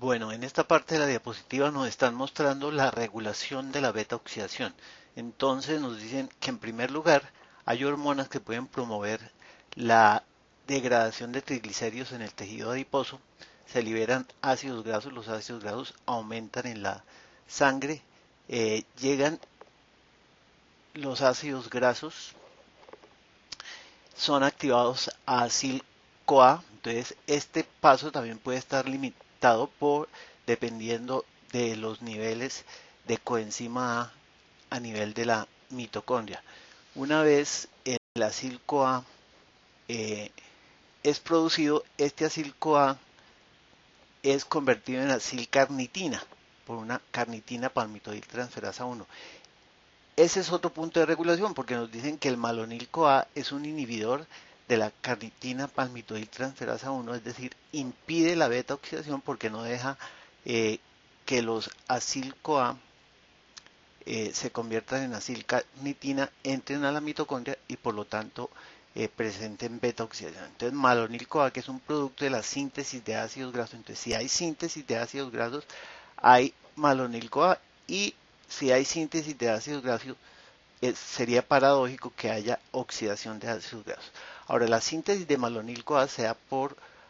Bueno, en esta parte de la diapositiva nos están mostrando la regulación de la beta oxidación. Entonces nos dicen que en primer lugar hay hormonas que pueden promover la degradación de triglicéridos en el tejido adiposo. Se liberan ácidos grasos, los ácidos grasos aumentan en la sangre, llegan los ácidos grasos, son activados a acetil-CoA. Entonces este paso también puede estar limitado por dependiendo de los niveles de coenzima A nivel de la mitocondria. Una vez el acetil-CoA es producido, este acetil-CoA es convertido en acilcarnitina por una carnitina palmitoyltransferasa 1. Ese es otro punto de regulación porque nos dicen que el malonil-CoA es un inhibidor de la carnitina palmitoyltransferasa 1, es decir, impide la beta oxidación porque no deja que los acil-CoA se conviertan en acilcarnitina, entren a la mitocondria y por lo tanto presenten beta oxidación. Entonces, malonil-CoA, que es un producto de la síntesis de ácidos grasos. Entonces, si hay síntesis de ácidos grasos, hay malonil-CoA, y si hay síntesis de ácidos grasos, sería paradójico que haya oxidación de ácidos grasos. Ahora, la síntesis de malonil-CoA se da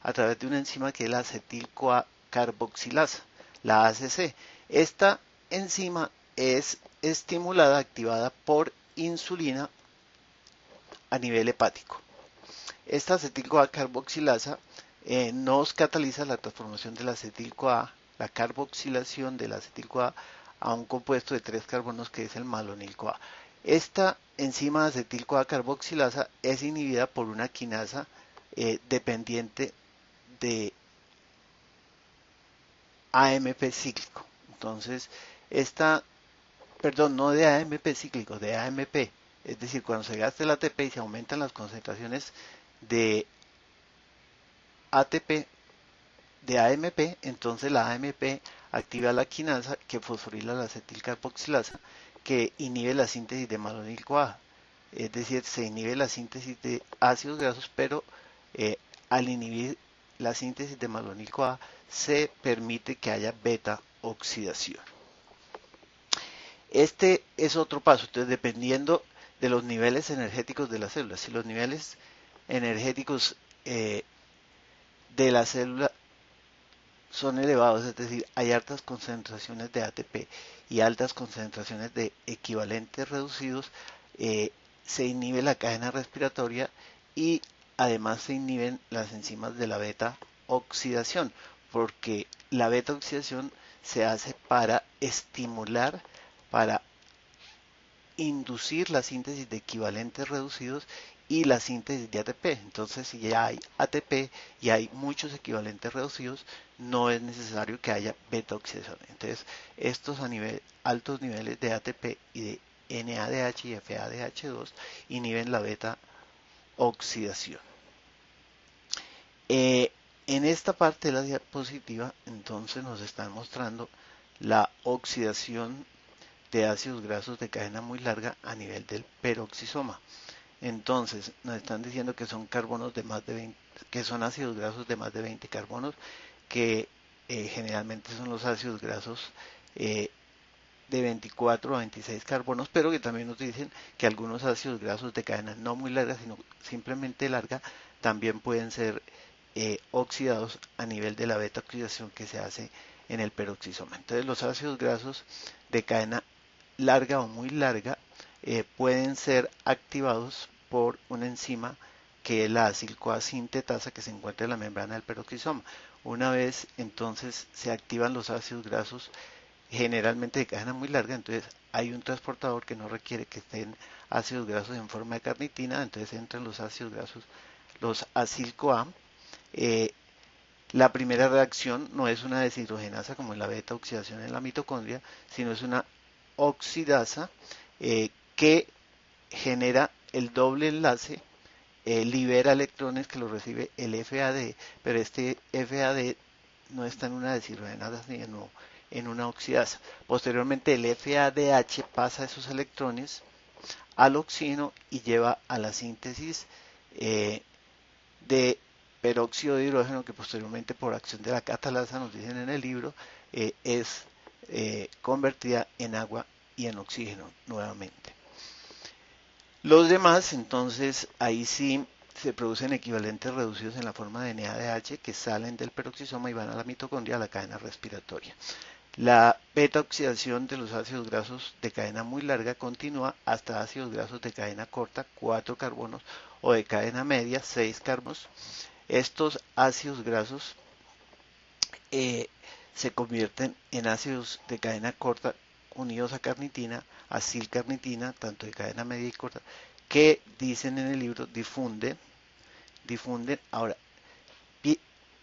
a través de una enzima que es la acetil-CoA carboxilasa, la ACC. Esta enzima es estimulada, activada por insulina a nivel hepático. Esta acetil-CoA carboxilasa nos cataliza la transformación de la acetil-CoA, la carboxilación de la acetil-CoA a un compuesto de 3 carbonos que es el malonil-CoA. Esta enzima acetil-CoA carboxilasa es inhibida por una quinasa dependiente de AMP cíclico. Entonces, no de AMP cíclico, de AMP. Es decir, cuando se gasta el ATP y se aumentan las concentraciones de ATP, de AMP, entonces la AMP activa la quinasa que fosforila la acetilcarboxilasa, que inhibe la síntesis de malonil-CoA. Es decir, se inhibe la síntesis de ácidos grasos, pero al inhibir la síntesis de malonil-CoA se permite que haya beta oxidación. Este es otro paso. Entonces, dependiendo de los niveles energéticos de la célula, si los niveles energéticos de la célula son elevados, es decir, hay altas concentraciones de ATP y altas concentraciones de equivalentes reducidos, se inhibe la cadena respiratoria y además se inhiben las enzimas de la beta oxidación, porque la beta oxidación se hace para estimular, para inducir la síntesis de equivalentes reducidos y la síntesis de ATP. Entonces, si ya hay ATP y hay muchos equivalentes reducidos, no es necesario que haya beta oxidación. Entonces, estos altos niveles de ATP y de NADH y FADH2 inhiben la beta oxidación. En esta parte de la diapositiva, entonces nos están mostrando la oxidación de ácidos grasos de cadena muy larga a nivel del peroxisoma. Entonces, nos están diciendo que son carbonos de más de 20, que son ácidos grasos de más de 20 carbonos, que generalmente son los ácidos grasos de 24 a 26 carbonos, pero que también nos dicen que algunos ácidos grasos de cadena no muy larga, sino simplemente larga, también pueden ser oxidados a nivel de la beta oxidación que se hace en el peroxisoma. Entonces, los ácidos grasos de cadena larga o muy larga pueden ser activados por una enzima que es la acil-CoA sintetasa que se encuentra en la membrana del peroxisoma. Una vez entonces se activan los ácidos grasos generalmente de cadena muy larga, entonces hay un transportador que no requiere que estén ácidos grasos en forma de carnitina, entonces entran los ácidos grasos, los acil-CoA. La primera reacción no es una deshidrogenasa como en la beta oxidación en la mitocondria, sino es una oxidasa que genera el doble enlace, libera electrones que los recibe el FAD, pero este FAD no está en una deshidrogenasa sino en una oxidasa. Posteriormente el FADH pasa esos electrones al oxígeno y lleva a la síntesis de peróxido de hidrógeno, que posteriormente por acción de la catalasa, nos dicen en el libro, es convertida en agua y en oxígeno nuevamente. Los demás, entonces, ahí sí se producen equivalentes reducidos en la forma de NADH que salen del peroxisoma y van a la mitocondria, a la cadena respiratoria. La beta-oxidación de los ácidos grasos de cadena muy larga continúa hasta ácidos grasos de cadena corta, 4 carbonos, o de cadena media, 6 carbonos. Estos ácidos grasos se convierten en ácidos de cadena corta unidos a carnitina, acilcarnitina, tanto de cadena media y corta, que dicen en el libro difunden. Ahora,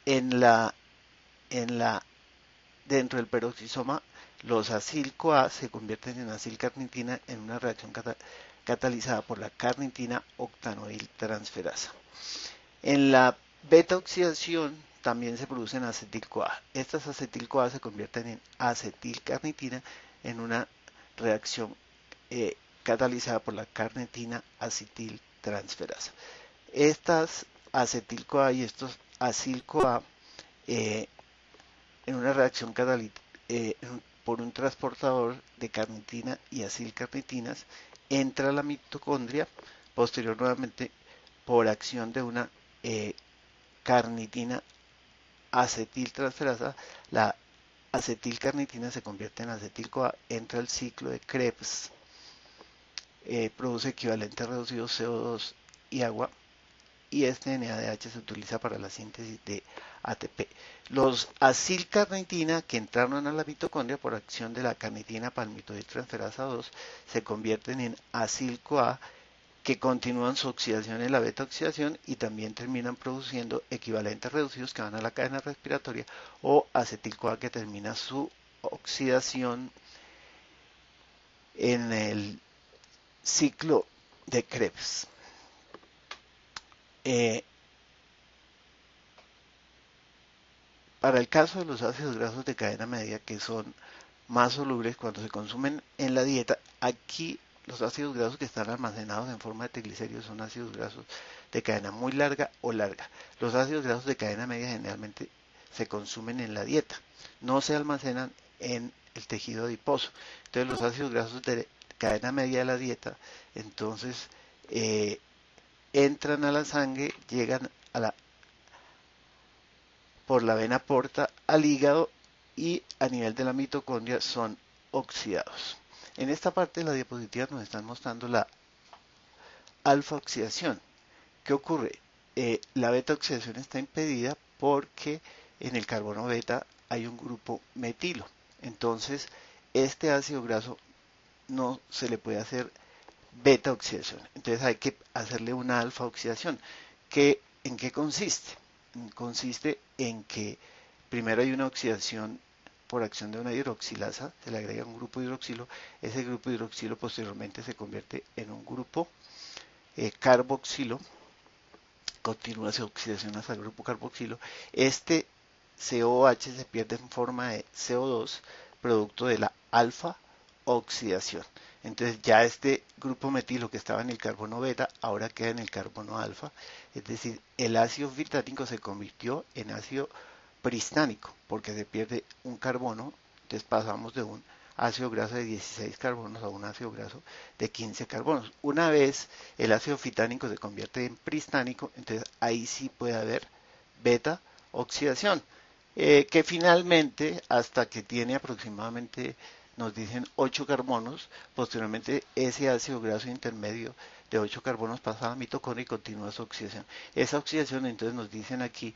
en la, en la, dentro del peroxisoma, los acil-CoA se convierten en acilcarnitina en una reacción catalizada por la carnitina octanoil transferasa. En la beta-oxidación también se producen acetil-CoA. Estas acetil-CoA se convierten en acetilcarnitina en una reacción catalizada por la carnitina acetiltransferasa. Estas acetil-CoA y estos acil-CoA en una reacción por un transportador de carnitina y acilcarnitinas entra a la mitocondria, posterior nuevamente por acción de una carnitina acetiltransferasa, la acetilcarnitina se convierte en acetil-CoA, entra al ciclo de Krebs, produce equivalentes reducidos CO2 y agua, y este NADH se utiliza para la síntesis de ATP. Los acilcarnitina que entraron a la mitocondria por acción de la carnitina palmitoyltransferasa 2 se convierten en acil-CoA, que continúan su oxidación en la beta-oxidación y también terminan produciendo equivalentes reducidos que van a la cadena respiratoria, o acetil-CoA, que termina su oxidación en el ciclo de Krebs. Para el caso de los ácidos grasos de cadena media, que son más solubles cuando se consumen en la dieta, aquí los ácidos grasos que están almacenados en forma de triglicéridos son ácidos grasos de cadena muy larga o larga. Los ácidos grasos de cadena media generalmente se consumen en la dieta, no se almacenan en el tejido adiposo. Entonces los ácidos grasos de cadena media de la dieta, entonces entran a la sangre, llegan a por la vena porta al hígado y a nivel de la mitocondria son oxidados. En esta parte de la diapositiva nos están mostrando la alfa oxidación. ¿Qué ocurre? La beta oxidación está impedida porque en el carbono beta hay un grupo metilo. Entonces, este ácido graso no se le puede hacer beta oxidación. Entonces hay que hacerle una alfa oxidación. ¿En qué consiste? Consiste en que primero hay una oxidación por acción de una hidroxilasa, se le agrega un grupo hidroxilo, ese grupo hidroxilo posteriormente se convierte en un grupo carboxilo, continúa su oxidación hasta el grupo carboxilo. Este COH se pierde en forma de CO2, producto de la alfa oxidación. Entonces ya este grupo metilo que estaba en el carbono beta ahora queda en el carbono alfa, es decir, el ácido fitánico se convirtió en ácido pristánico porque se pierde un carbono, entonces pasamos de un ácido graso de 16 carbonos a un ácido graso de 15 carbonos. Una vez el ácido fitánico se convierte en pristánico, entonces ahí sí puede haber beta oxidación, que finalmente hasta que tiene aproximadamente, nos dicen 8 carbonos, posteriormente ese ácido graso intermedio de 8 carbonos pasa a la mitocondria y continúa su oxidación. Esa oxidación entonces nos dicen aquí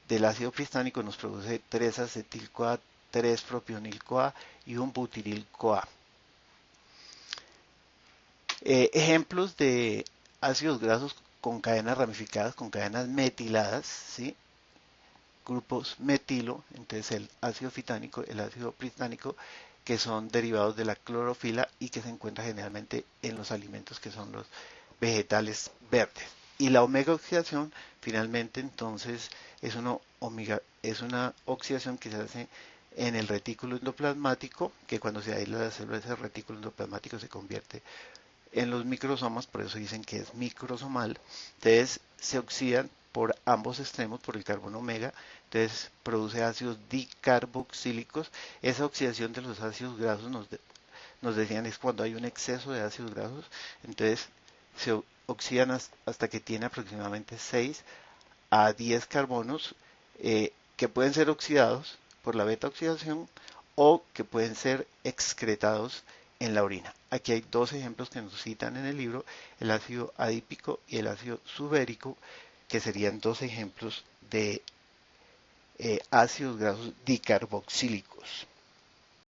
del ácido pristánico nos produce 3-acetil-CoA, 3-propionil-CoA y un butiril-CoA. Ejemplos de ácidos grasos con cadenas ramificadas, con cadenas metiladas, ¿sí? Grupos metilo, entonces el ácido fitánico, el ácido pristánico, que son derivados de la clorofila y que se encuentra generalmente en los alimentos que son los vegetales verdes. Y la omega oxidación finalmente entonces es una oxidación que se hace en el retículo endoplasmático, que cuando se aísla la célula ese retículo endoplasmático se convierte en los microsomas, por eso dicen que es microsomal. Entonces se oxidan por ambos extremos, por el carbono omega, entonces produce ácidos dicarboxílicos. Esa oxidación de los ácidos grasos nos decían es cuando hay un exceso de ácidos grasos, entonces se oxidan hasta que tiene aproximadamente 6 a 10 carbonos que pueden ser oxidados por la beta oxidación o que pueden ser excretados en la orina. Aquí hay dos ejemplos que nos citan en el libro, el ácido adípico y el ácido subérico, que serían dos ejemplos de ácidos grasos dicarboxílicos.